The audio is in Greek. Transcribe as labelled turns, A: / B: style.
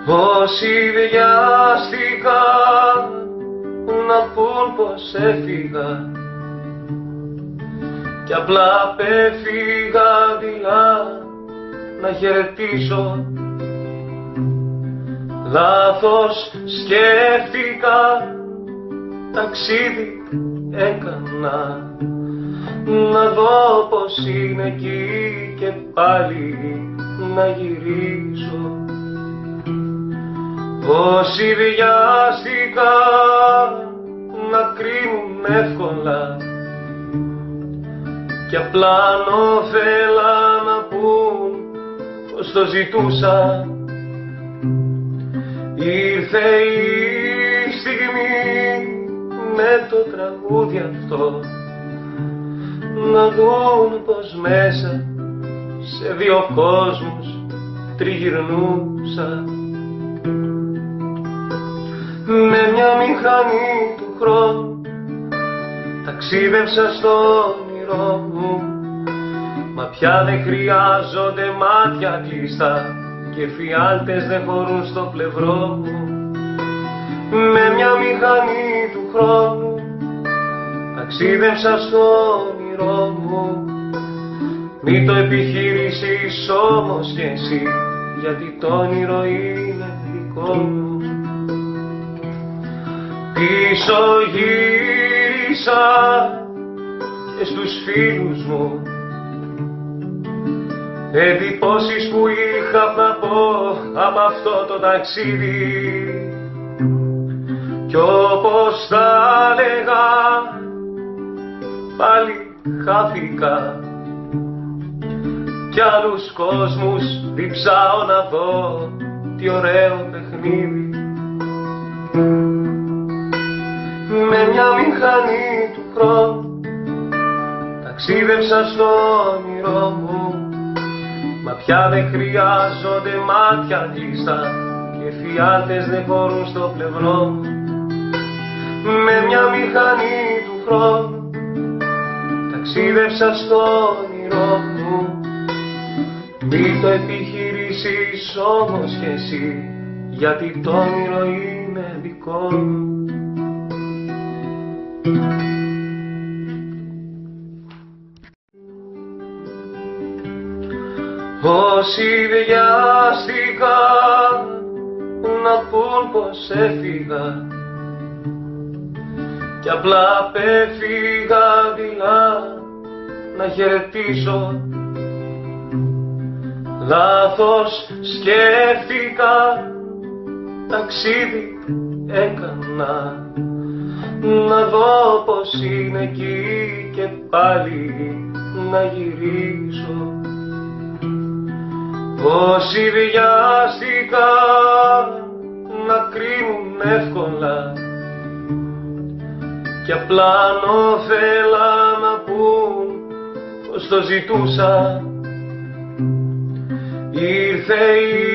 A: Όσοι βιάστηκαν να πουν πως έφυγα κι απλά πέφυγα δειλά να χαιρετήσω, λάθος σκέφτηκα, ταξίδι έκανα να δω πως είναι εκεί και πάλι να γυρίσω. Όσοι βιάστηκαν να κρίνουν εύκολα κι απλά νόφελα να πουν πως το ζητούσα, ήρθε η στιγμή με το τραγούδι αυτό να δουν πως μέσα σε δύο κόσμους τριγυρνούσα. Με μια μηχανή του χρόνου ταξίδευσα στο όνειρό μου, μα πια δεν χρειάζονται μάτια κλειστά και φιάλτες δεν χωρούν στο πλευρό μου. Με μια μηχανή του χρόνου ταξίδευσα στο όνειρό μου, μη το επιχειρήσεις όμως κι εσύ, γιατί το όνειρο είναι δικό μου. Πίσω γύρισα και στους φίλους μου εντυπώσεις που είχα να πω από αυτό το ταξίδι, κι όπως τα έλεγα πάλι χάθηκα κι άλλους κόσμους διψάω να δω τι ωραίο παιχνίδι. Με μια μηχανή του χρόνου ταξίδευσα στο όνειρό μου, μα πια δεν χρειάζονται μάτια κλειστά και φιάλτες δεν χωρούν στο πλευρό μου. Με μια μηχανή του χρόνου ταξίδευσα στο όνειρό μου, μη το επιχειρήσεις όμως κι εσύ, γιατί το όνειρο είναι δικό μου. Όσοι βιάστηκαν να πουν πως έφυγα κι απλά πέφυγα δειλά να χαιρετήσω, λάθος σκέφτηκα, ταξίδι έκανα να δω πως είναι εκεί και πάλι να γυρίσω. Όσοι βιάστηκαν να κρίνουν εύκολα κι απλά νόφελα να πουν πως το ζητούσα, ήρθε η